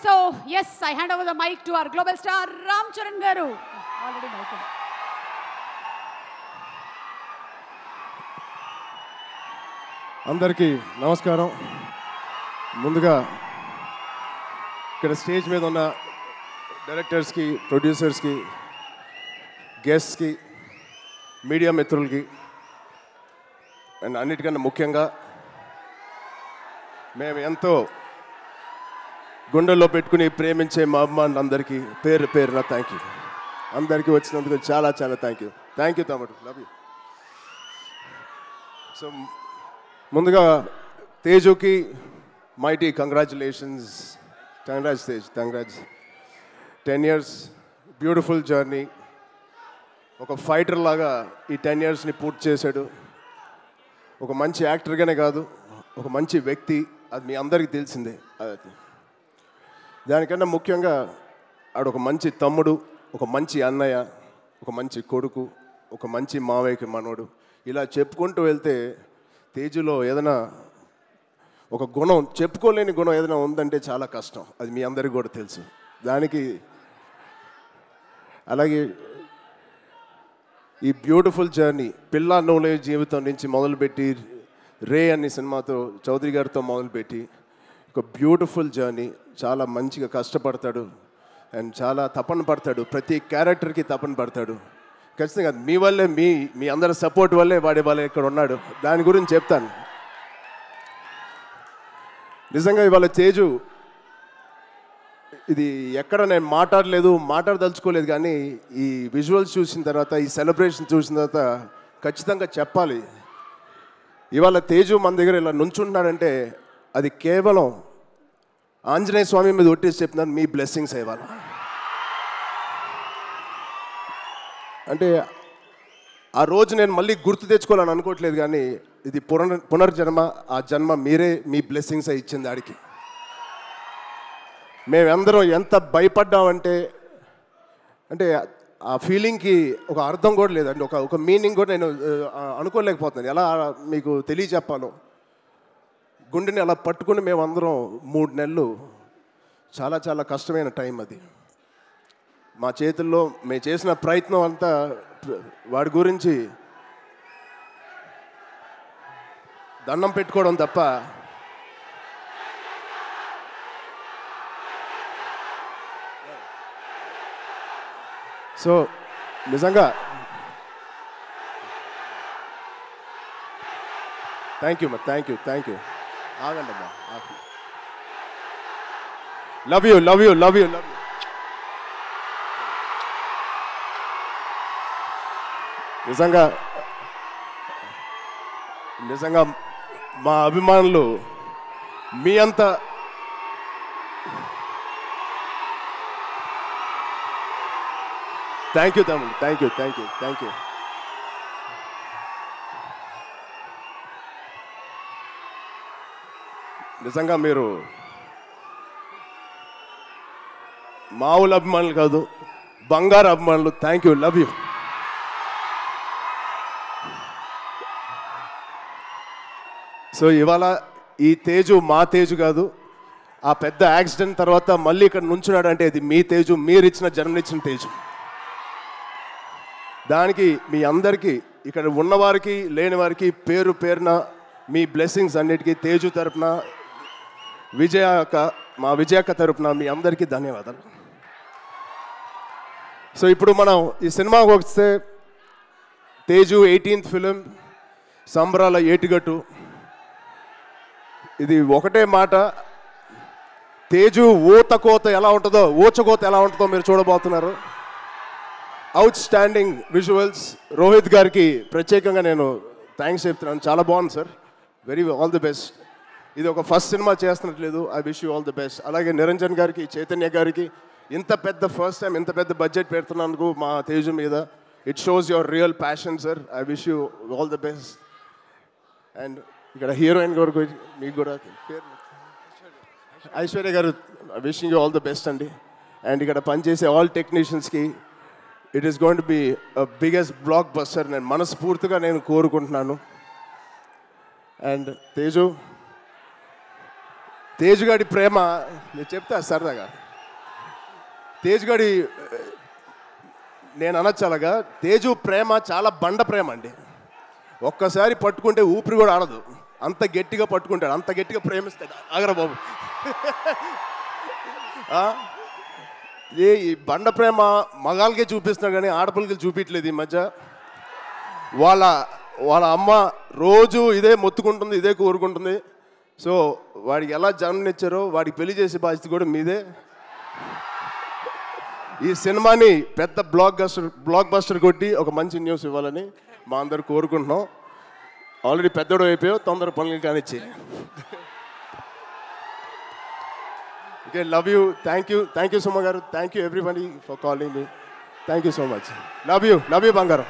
so yes, I hand over the mic to our global star Ram Charan garu. Already mic. అందరికీ నమస్కారం. ముందుగా ఇక్కడ stage మీద ఉన్న డైరెక్టర్స్కి, ప్రొడ్యూసర్స్కి, గెస్ట్స్కి, మీడియా మిత్రులకి అండ్ అన్నిటికన్నా ముఖ్యంగా మేము ఎంతో గుండెల్లో పెట్టుకుని ప్రేమించే మా అభిమానులందరికీ పేరు పేరున థ్యాంక్ యూ. అందరికీ వచ్చినందుకు చాలా చాలా థ్యాంక్ యూ తమ్ముడు, లవ్ యూ. సో ముందుగా తేజుకి mighty congratulations. Congrats Tej, congrats. 10 years beautiful journey. ఒక ఫైటర్ లాగా ఈ 10 yearsని పూర్తి చేశాడు. ఒక మంచి యాక్టర్గానే కాదు, ఒక మంచి వ్యక్తి, అది మీ అందరికీ తెలిసిందే. దానికన్నా ముఖ్యంగా ఆడు ఒక మంచి తమ్ముడు, ఒక మంచి అన్నయ్య, ఒక మంచి కొడుకు, ఒక మంచి మావయ్యకి మనోడు. ఇలా చెప్పుకుంటూ వెళ్తే తేజులో ఏదైనా ఒక గుణం, చెప్పుకోలేని గుణం ఏదైనా ఉందంటే చాలా కష్టం. అది మీ అందరికీ కూడా తెలుసు. దానికి అలాగే ఈ బ్యూటిఫుల్ జర్నీ పిల్ల నోలే జీవితం నుంచి మొదలుపెట్టి రే అనే సినిమాతో చౌదరి గారితో మొదలుపెట్టి ఒక బ్యూటిఫుల్ జర్నీ. చాలా మంచిగా కష్టపడతాడు అండ్ చాలా తపన పడతాడు. ప్రతి క్యారెక్టర్కి తపన పడతాడు. ఖచ్చితంగా మీ వల్లే, మీ అందరి సపోర్ట్ వల్లే వాడి వాళ్ళే ఇక్కడ ఉన్నాడు. దాని గురించి చెప్తాను. నిజంగా ఇవాళ తేజు ఇది ఎక్కడ నేను మాట్లాడదలుచుకోలేదు, కానీ ఈ విజువల్స్ చూసిన తర్వాత, ఈ సెలబ్రేషన్ చూసిన తర్వాత ఖచ్చితంగా చెప్పాలి. ఇవాళ తేజు మన దగ్గర ఇలా నుంచుంటున్నాడంటే అది కేవలం ఆంజనేయ స్వామి మీద ఒట్టేసి చెప్తున్నాను, మీ బ్లెస్సింగ్స్ ఇవాళ. అంటే ఆ రోజు నేను మళ్ళీ గుర్తు తెచ్చుకోవాలని అనుకోవట్లేదు, కానీ ఇది పునర్జన్మ. ఆ జన్మ మీరే, మీ బ్లెస్సింగ్స్ ఇచ్చింది ఆడికి. మేమందరం ఎంత భయపడ్డామంటే, అంటే ఆ ఫీలింగ్కి ఒక అర్థం కూడా లేదండి, ఒక మీనింగ్ కూడా నేను అనుకోలేకపోతున్నాను. ఎలా మీకు తెలియచెప్పాలో. గుండెని అలా పట్టుకుని మేమందరం 3 నెలలు చాలా చాలా కష్టమైన టైం అది. మా చేతుల్లో మేము చేసిన ప్రయత్నం అంతా వాడి గురించి దండం పెట్టుకోవడం తప్ప సో నిజంగా థ్యాంక్ యూ. ఆగండి అమ్మా. Love you. నిజంగా మా అభిమానులు మీ అంత థ్యాంక్ యూ తమ్ముడు, థ్యాంక్ యూ. నిజంగా మీరు మామూలు అభిమానులు కాదు, బంగారు అభిమానులు. Thank you, love you. So ఇవాళ ఈ తేజు మా తేజు కాదు. ఆ పెద్ద యాక్సిడెంట్ తర్వాత మళ్ళీ ఇక్కడ నుంచున్నాడు అంటే ఇది మీ తేజు, జన్మనిచ్చిన తేజు. దానికి మీ అందరికీ, ఇక్కడ ఉన్నవారికి లేని వారికి పేరు పేరున మీ బ్లెస్సింగ్స్ అన్నిటికీ తేజు తరపున, మా విజయక్క తరపున మీ అందరికీ ధన్యవాదాలు. సో ఇప్పుడు మనం ఈ సినిమాకి వస్తే తేజు 18th ఫిలిం, సంబరాల ఏటిగట్టు. ఇది ఒకటే మాట, తేజు ఊచకోత ఎలా ఉంటుందో మీరు చూడబోతున్నారు. Out standing visuals. రోహిత్ గారికి ప్రత్యేకంగా నేను థ్యాంక్స్ చెప్తున్నాను. చాలా బాగుంది సార్, ఆల్ ది బెస్ట్. ఇది ఒక ఫస్ట్ సినిమా చేస్తున్నట్లేదు. I wish you all the best. అలాగే నిరంజన్ గారికి, చైతన్య గారికి ఫస్ట్ టైం ఇంత పెద్ద బడ్జెట్ పెడుతున్నందుకు మా తేజు మీద. It shows your real passion sir. I wish you all the best. And ఇక్కడ హీరోయిన్ గారు మీకు కూడా ఐశ్వర్య గారు, wishing you all the best అండి. అండ్ ఇక్కడ పనిచేసే ఆల్ టెక్నీషియన్స్కి it is going to be biggest blockbuster నేను మనస్ఫూర్తిగా కోరుకుంటున్నాను. అండ్ తేజు తేజుగాడి ప్రేమ నేను చెప్తా సరదాగా. తేజుగాడి నేను అనొచ్చు అలాగా, తేజు ప్రేమ చాలా బండ ప్రేమ అండి. ఒక్కసారి పట్టుకుంటే ఊపిరి కూడా ఆడదు, అంత గట్టిగా పట్టుకుంటాడు, అంత గట్టిగా ప్రేమిస్తాడు. ఆగరా బాబు. ఈ బండ ప్రేమ మగాళ్ళకే చూపిస్తున్నాడు కానీ ఆడపిల్లకి చూపించలేదు ఈ మధ్య. వాళ్ళ అమ్మ రోజు ఇదే మొత్తుకుంటుంది, ఇదే కోరుకుంటుంది. సో వాడికి ఎలా జన్మనిచ్చారో వాడికి పెళ్లి చేసే బాధ్యత కూడా మీదే. ఈ సినిమాని పెద్ద బ్లాక్ బస్టర్ కొట్టి ఒక మంచి న్యూస్ ఇవ్వాలని మా అందరు కోరుకుంటున్నాం. ఆల్రెడీ పెద్దోడు అయిపోయావు, తొందర పనులు కానిచ్చి. Okay, love you. Thank you Suma గారు. Thank you everybody for calling me. Thank you so much. Love you బంగారం.